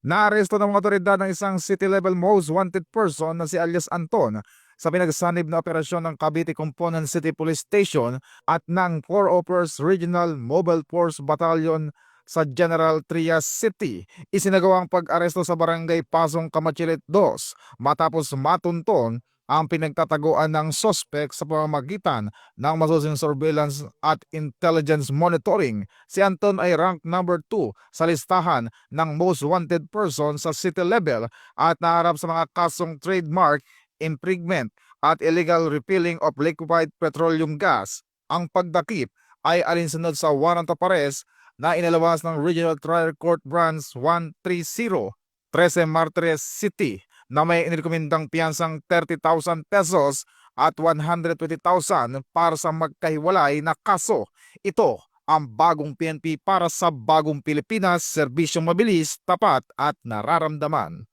Naaresto ng mga otoridad ng isang city-level most wanted person na si alias Anton sa pinagsanib na operasyon ng Cavite Component City Police Station at ng 4 Regional Mobile Force Battalion sa General Trias City. Isinagawa ang pag-aresto sa barangay Pasong Kamachilit 2 matapos matunton ang pinagtataguan ng sospek sa pamamagitan ng masusing surveillance at intelligence monitoring. Si Anton ay rank number 2 sa listahan ng most wanted person sa city level at naharap sa mga kasong trademark, infringement at illegal refilling of liquefied petroleum gas. Ang pagdakip ay alinsunod sa warrant of arrest na inilabas ng Regional Trial Court Branch 130, 13 Martires City na may inirekomendang piyansang 30,000 pesos at 120,000 para sa magkahiwalay na kaso. Ito ang bagong PNP para sa bagong Pilipinas, serbisyong mabilis, tapat at nararamdaman.